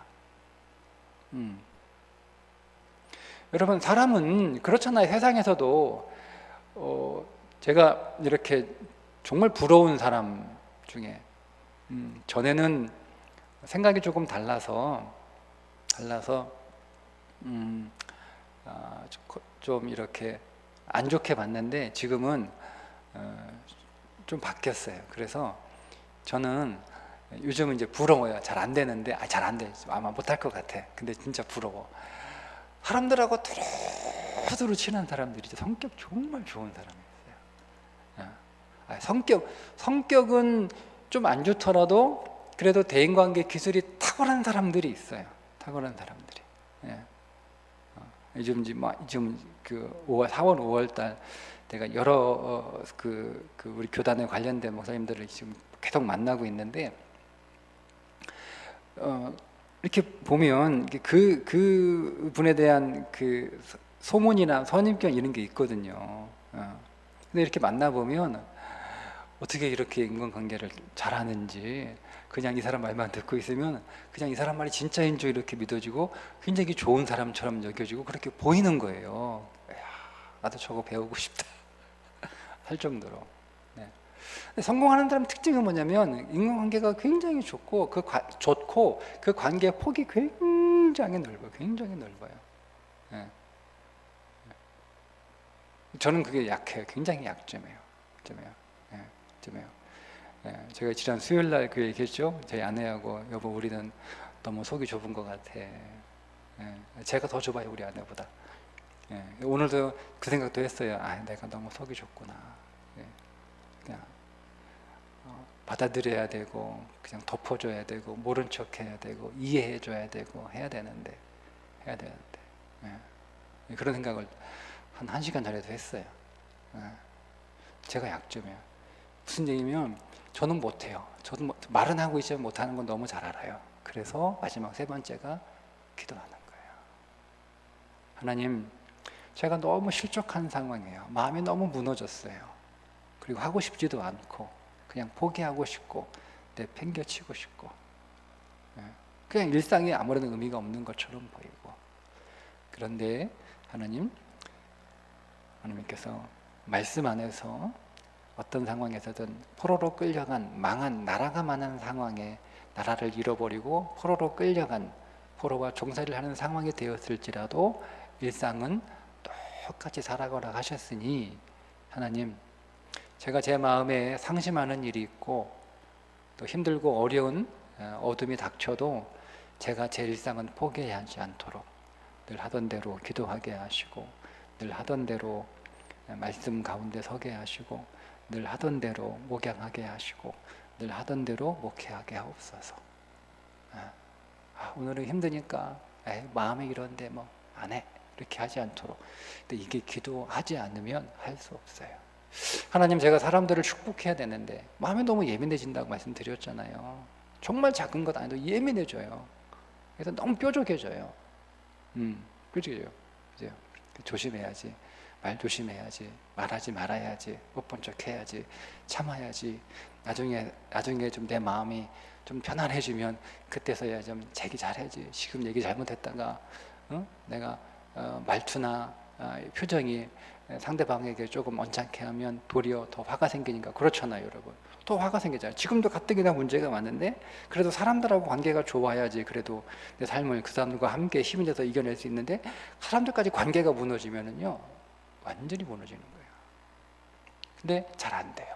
여러분, 사람은 그렇잖아요. 세상에서도 제가 이렇게 정말 부러운 사람 중에 전에는 생각이 조금 달라서 좀 이렇게 안 좋게 봤는데 지금은 좀 바뀌었어요. 그래서 저는 요즘은 이제 부러워요. 잘 안 되는데 잘 안 돼. 아마 못할 것 같아. 근데 진짜 부러워. 사람들하고 두루두루 친한 사람들이 성격 정말 좋은 사람이었어요. 성격은 좀 안 좋더라도 그래도 대인관계 기술이 탁월한 사람들이 있어요. 탁월한 사람들이. 요즘 그 4월 5월 달 내가 여러 우리 교단에 관련된 목사님들을 지금 계속 만나고 있는데 이렇게 보면 그 분에 대한 그 소문이나 선입견 이런 게 있거든요. 근데 이렇게 만나 보면 어떻게 이렇게 인간관계를 잘하는지, 그냥 이 사람 말만 듣고 있으면 그냥 이 사람 말이 진짜인 줄 이렇게 믿어지고 굉장히 좋은 사람처럼 여겨지고 그렇게 보이는 거예요. 나도 저거 배우고 싶다 할 정도로. 네. 근데 성공하는 사람 특징은 뭐냐면 인간관계가 굉장히 좋고 좋고 그 관계의 폭이 굉장히 넓어요. 굉장히 넓어요. 예. 저는 그게 약해요. 굉장히 약점이에요. 예. 예. 제가 지난 수요일 날 그 얘기했죠. 저희 아내하고 여보 우리는 너무 속이 좁은 것 같아. 예. 제가 더 좁아요 우리 아내보다. 예. 오늘도 그 생각도 했어요. 아 내가 너무 속이 좁구나. 예. 그냥 받아들여야 되고 그냥 덮어줘야 되고 모른 척해야 되고 이해해줘야 되고 해야 되는데 예. 그런 생각을 한 1시간 전에도 했어요. 예. 제가 약점이에요. 무슨 얘기냐면 저는 못해요. 저도 말은 하고 있지만 못하는 건 너무 잘 알아요. 그래서 마지막 3번째가 기도하는 거예요. 하나님, 제가 너무 실족한 상황이에요. 마음이 너무 무너졌어요. 그리고 하고 싶지도 않고 그냥 포기하고 싶고 내팽개치고 싶고 그냥 일상이 아무런 의미가 없는 것처럼 보이고, 그런데 하나님께서 말씀 안에서 어떤 상황에서든 포로로 끌려간 망한 나라가 많은 상황에 나라를 잃어버리고 포로로 끌려간 포로와 종살이를 하는 상황이 되었을지라도 일상은 똑같이 살아가라 하셨으니, 하나님, 제가 제 마음에 상심하는 일이 있고 또 힘들고 어려운 어둠이 닥쳐도 제가 제 일상은 포기하지 않도록 늘 하던 대로 기도하게 하시고, 늘 하던 대로 말씀 가운데 서게 하시고, 늘 하던 대로 목양하게 하시고, 늘 하던 대로 목회하게 하옵소서. 오늘은 힘드니까 마음이 이런데 뭐 안 해, 이렇게 하지 않도록. 근데 이게 기도하지 않으면 할 수 없어요. 하나님, 제가 사람들을 축복해야 되는데 마음이 너무 예민해진다고 말씀드렸잖아요. 정말 작은 것 아니도 예민해져요. 그래서 너무 뾰족해져요. 뾰족해져요. 그죠? 조심해야지, 말 조심해야지, 말하지 말아야지, 못 본 척 해야지, 참아야지. 나중에 좀 내 마음이 좀 편안해지면 그때서야 좀 얘기 잘해야지. 지금 얘기 잘못했다가 내가 말투나 표정이 상대방에게 조금 언짢게 하면 도리어 더 화가 생기니까. 그렇잖아요, 여러분. 또 화가 생기잖아요. 지금도 가뜩이나 문제가 많은데 그래도 사람들하고 관계가 좋아야지 그래도 내 삶을 그 사람들과 함께 힘이 돼서 이겨낼 수 있는데, 사람들까지 관계가 무너지면은요 완전히 무너지는 거예요. 근데 잘 안 돼요.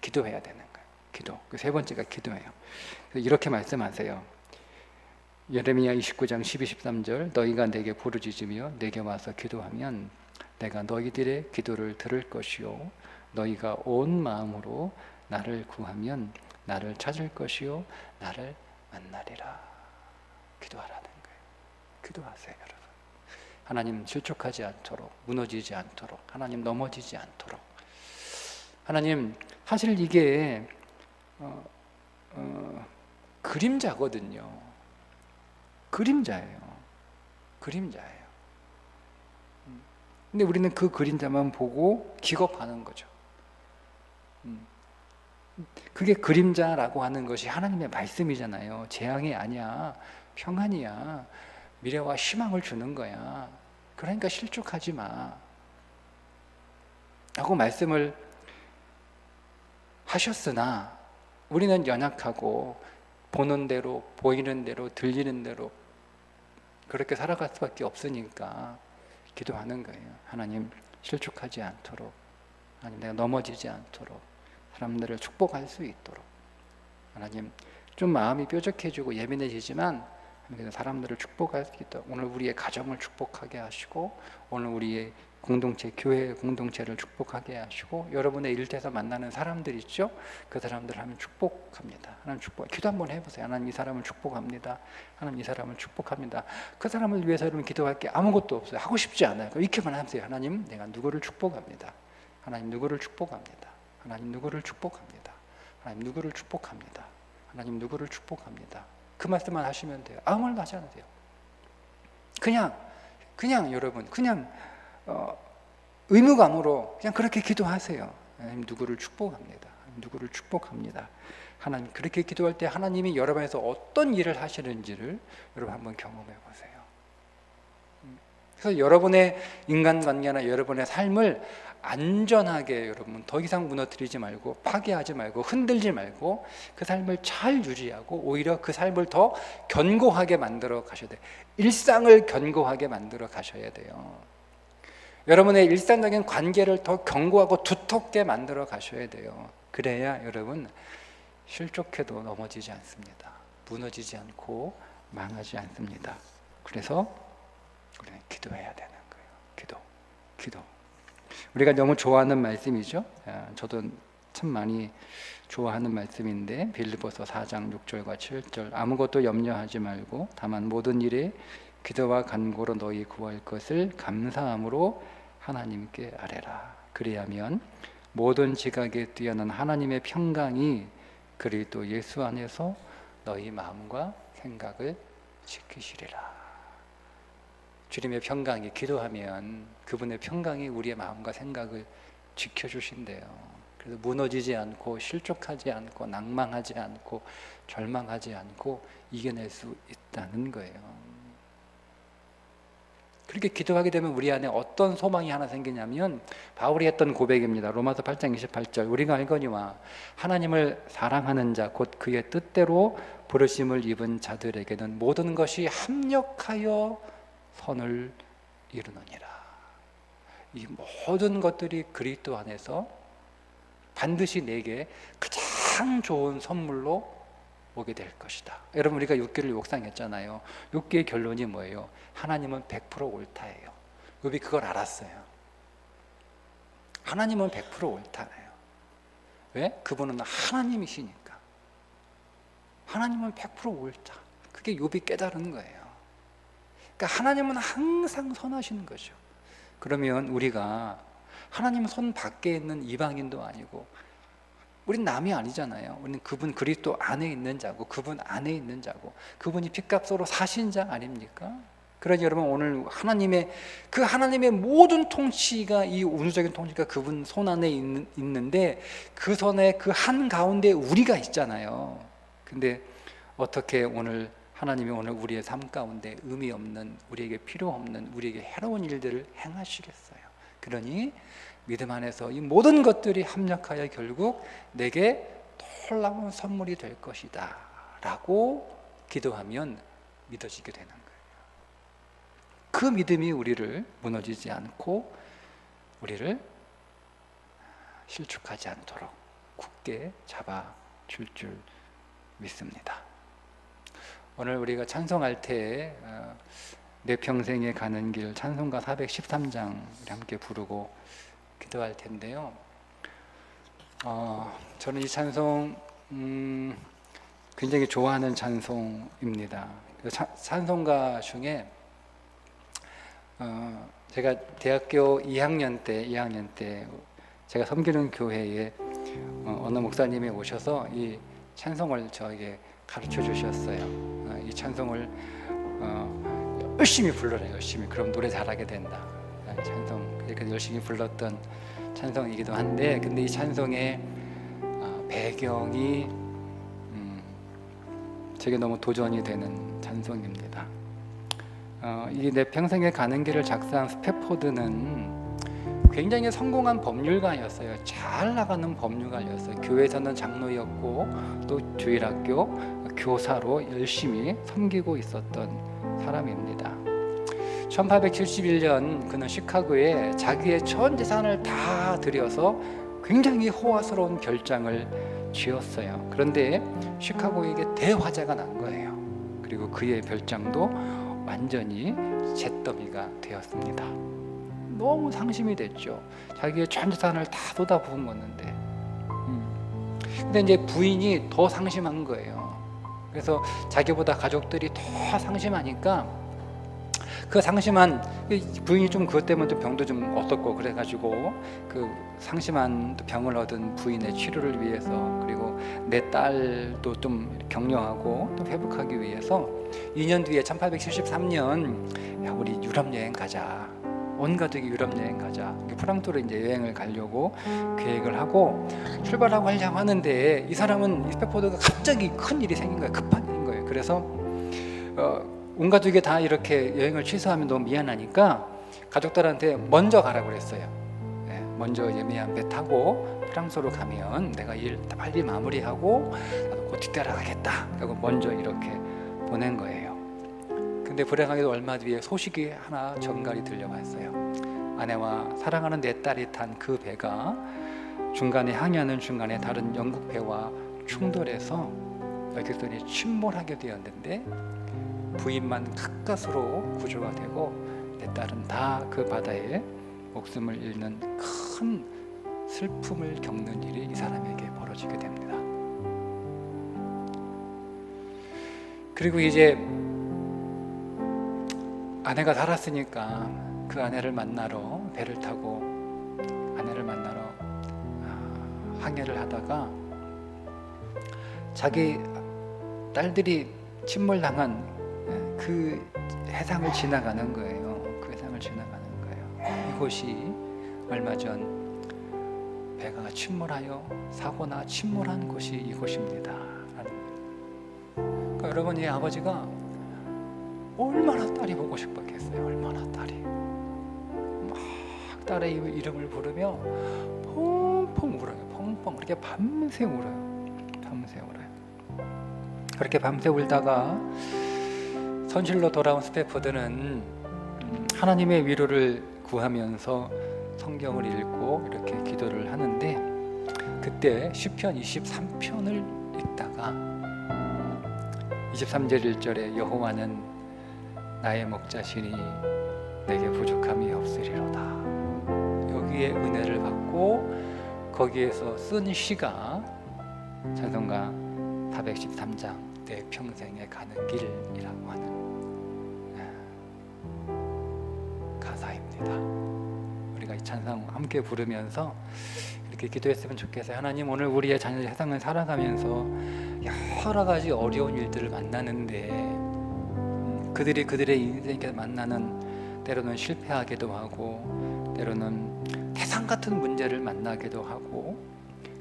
기도해야 되는 거예요. 기도. 그 3번째가 기도예요. 이렇게 말씀하세요. 예레미야 29장 12, 13절, 너희가 내게 부르짖으며 내게 와서 기도하면 내가 너희들의 기도를 들을 것이요, 너희가 온 마음으로 나를 구하면 나를 찾을 것이요 나를 만나리라. 기도하라는 거예요. 기도하세요, 여러분. 하나님, 실족하지 않도록, 무너지지 않도록, 하나님 넘어지지 않도록. 하나님, 사실 이게 그림자거든요. 그림자예요. 근데 우리는 그 그림자만 보고 기겁하는 거죠. 그게 그림자라고 하는 것이 하나님의 말씀이잖아요. 재앙이 아니야, 평안이야, 미래와 희망을 주는 거야. 그러니까 실족하지 마 라고 말씀을 하셨으나 우리는 연약하고 보는 대로, 보이는 대로, 들리는 대로 그렇게 살아갈 수밖에 없으니까 기도하는 거예요. 하나님, 실족하지 않도록, 하나님, 내가 넘어지지 않도록, 사람들을 축복할 수 있도록. 하나님, 좀 마음이 뾰족해지고 예민해지지만 사람들을 축복할 수 있도록, 오늘 우리의 가정을 축복하게 하시고, 오늘 우리의 공동체, 교회 공동체를 축복하게 하시고, 여러분의 일터에서 만나는 사람들 있죠? 그 사람들을 하나님 축복합니다. 하나님 축복. 기도 한번 해보세요. 하나님, 이 사람을 축복합니다. 하나님, 이 사람을 축복합니다. 그 사람을 위해서 여러분 기도할 게 아무것도 없어요. 하고 싶지 않아요. 이렇게만 하세요. 하나님, 내가 누구를 축복합니다. 하나님, 누구를 축복합니다. 하나님, 누구를 축복합니다. 하나님, 누구를 축복합니다. 하나님, 누구를 축복합니다. 그 말씀만 하시면 돼요. 아무 말도 하지 않으세요. 그냥 여러분, 그냥 의무감으로 그냥 그렇게 기도하세요. 하나님, 누구를 축복합니다. 하나님, 누구를 축복합니다. 하나님, 그렇게 기도할 때 하나님이 여러분에서 어떤 일을 하시는지를 여러분 한번 경험해 보세요. 그래서 여러분의 인간관계나 여러분의 삶을 안전하게 여러분 더 이상 무너뜨리지 말고 파괴하지 말고 흔들지 말고 그 삶을 잘 유지하고 오히려 그 삶을 더 견고하게 만들어 가셔야 돼요. 일상을 견고하게 만들어 가셔야 돼요. 여러분의 일상적인 관계를 더 견고하고 두텁게 만들어 가셔야 돼요. 그래야 여러분 실족해도 넘어지지 않습니다. 무너지지 않고 망하지 않습니다. 그래서 우리는 기도해야 되는 거예요. 기도. 우리가 너무 좋아하는 말씀이죠. 저도 참 많이 좋아하는 말씀인데 빌립보서 4장 6절과 7절 아무것도 염려하지 말고 다만 모든 일에 기도와 간구로 너희 구할 것을 감사함으로 하나님께 아뢰라. 그리하면 모든 지각에 뛰어난 하나님의 평강이 그리스도 예수 안에서 너희 마음과 생각을 지키시리라. 주님의 평강이 기도하면 그분의 평강이 우리의 마음과 생각을 지켜주신대요. 그래서 무너지지 않고 실족하지 않고 낭망하지 않고 절망하지 않고 이겨낼 수 있다는 거예요. 그렇게 기도하게 되면 우리 안에 어떤 소망이 하나 생기냐면 바울이 했던 고백입니다. 로마서 8장 28절 우리가 알거니와 하나님을 사랑하는 자 곧 그의 뜻대로 부르심을 입은 자들에게는 모든 것이 합력하여 선을 이루느니라. 이 모든 것들이 그리스도 안에서 반드시 내게 가장 좋은 선물로 오게 될 것이다. 여러분 우리가 욥기를 묵상했잖아요. 욥기의 결론이 뭐예요? 하나님은 100% 옳다예요. 욥이 그걸 알았어요. 하나님은 100% 옳다예요. 왜? 그분은 하나님이시니까. 하나님은 100% 옳다. 그게 욥이 깨달은 거예요. 그러니까 하나님은 항상 선하시는 거죠. 그러면 우리가 하나님 손 밖에 있는 이방인도 아니고 우린 남이 아니잖아요. 우리는 그분 그리스도 안에 있는 자고 그분 안에 있는 자고 그분이 핏값으로 사신 자 아닙니까? 그러니 여러분 오늘 하나님의 모든 통치가 이 우주적인 통치가 그분 손 안에 있는데 그 손에 그 한 가운데 우리가 있잖아요. 근데 어떻게 오늘 하나님이 오늘 우리의 삶 가운데 의미 없는 우리에게 필요 없는 우리에게 해로운 일들을 행하시겠어요. 그러니 믿음 안에서 이 모든 것들이 합력하여 결국 내게 놀라운 선물이 될 것이다 라고 기도하면 믿어지게 되는 거예요. 그 믿음이 우리를 무너지지 않고 우리를 실축하지 않도록 굳게 잡아줄 줄 믿습니다. 오늘 우리가 찬송할 때 내 평생에 가는 길 찬송가 413장 함께 부르고 기도할 텐데요. 저는 이 찬송 굉장히 좋아하는 찬송입니다. 찬송가 중에 제가 대학교 2학년 때 제가 섬기는 교회에 어느 목사님이 오셔서 이 찬송을 저에게 가르쳐 주셨어요. 이 찬송을 열심히 불러라. 열심히. 그럼 노래 잘하게 된다. 찬송 이렇게 열심히 불렀던 찬송이기도 한데 근데 이 찬송의 배경이 제게 너무 도전이 되는 찬송입니다. 이 내 평생에 가는 길을 작사한 스패포드는 굉장히 성공한 법률가였어요. 잘 나가는 법률가였어요. 교회에서는 장로였고 또 주일학교 교사로 열심히 섬기고 있었던 사람입니다. 1871년 그는 시카고에 자기의 전 재산을 다 들여서 굉장히 호화스러운 별장을 지었어요. 그런데 시카고에게 대화재가 난 거예요. 그리고 그의 별장도 완전히 잿더미가 되었습니다. 너무 상심이 됐죠. 자기의 전 재산을 다 쏟아부은 건데. 근데 이제 부인이 더 상심한 거예요. 그래서 자기보다 가족들이 더 상심하니까 그 상심한 부인이 좀 그것 때문에 좀 병도 좀 얻었고 그래가지고 그 상심한 병을 얻은 부인의 치료를 위해서 그리고 내 딸도 좀 격려하고 또 회복하기 위해서 2년 뒤에 1873년 야, 우리 유럽 여행 가자. 온 가족이 유럽 여행 가자. 프랑스로 이제 여행을 가려고 계획을 하고 출발하고 하려고 하는데 이 사람은 이 스패포드가 갑자기 큰 일이 생긴 거예요. 급한 일인 거예요. 그래서 온 가족이 다 이렇게 여행을 취소하면 너무 미안하니까 가족들한테 먼저 가라고 그랬어요. 네. 먼저 예매한 배 타고 프랑스로 가면 내가 일 빨리 마무리하고 나도 곧 뒤따라가겠다 하고 먼저 이렇게 보낸 거예요. 근데 불행하게도 얼마 뒤에 소식이 하나 전갈이 들려왔어요. 아내와 사랑하는 내 딸이 탄 그 배가 중간에 항해하는 중간에 다른 영국 배와 충돌해서 여기서 침몰하게 되었는데 부인만 가까스로 구조가 되고 내 딸은 다 그 바다에 목숨을 잃는 큰 슬픔을 겪는 일이 이 사람에게 벌어지게 됩니다. 그리고 이제 아내가 살았으니까 그 아내를 만나러 배를 타고 아내를 만나러 항해를 하다가 자기 딸들이 침몰당한 그 해상을 지나가는 거예요. 그 해상을 지나가는 거예요. 이곳이 얼마 전 배가 침몰하여 사고나 침몰한 곳이 이곳입니다. 그러니까 여러분, 이 아버지가 얼마나 딸이 보고 싶었겠어요. 얼마나 딸이 막 딸의 이름을 부르며 펑펑 울어요. 펑펑 그렇게 밤새 울어요. 밤새 울어요. 그렇게 밤새 울다가 선실로 돌아온 스태프들은 하나님의 위로를 구하면서 성경을 읽고 이렇게 기도를 하는데 그때 시편 23편을 읽다가 23절 1절에 여호와는 나의 목자시니 내게 부족함이 없으리로다. 여기에 은혜를 받고 거기에서 쓴 시가 찬송가 413장 내 평생에 가는 길이라고 하는 가사입니다. 우리가 이 찬송 함께 부르면서 이렇게 기도했으면 좋겠어요. 하나님, 오늘 우리의 자녀의 세상을 살아가면서 여러 가지 어려운 일들을 만나는데 그들이 그들의 인생에 만나는 때로는 실패하기도 하고 때로는 태산 같은 문제를 만나기도 하고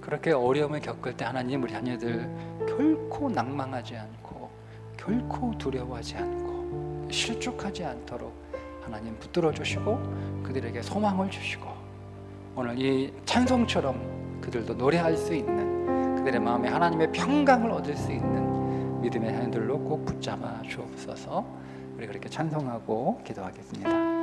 그렇게 어려움을 겪을 때 하나님, 우리 자녀들 결코 낭망하지 않고 결코 두려워하지 않고 실족하지 않도록 하나님 붙들어 주시고 그들에게 소망을 주시고 오늘 이 찬송처럼 그들도 노래할 수 있는 그들의 마음에 하나님의 평강을 얻을 수 있는 믿음의 자녀들로 꼭 붙잡아 주옵소서. 우리 그렇게 찬송하고 기도하겠습니다.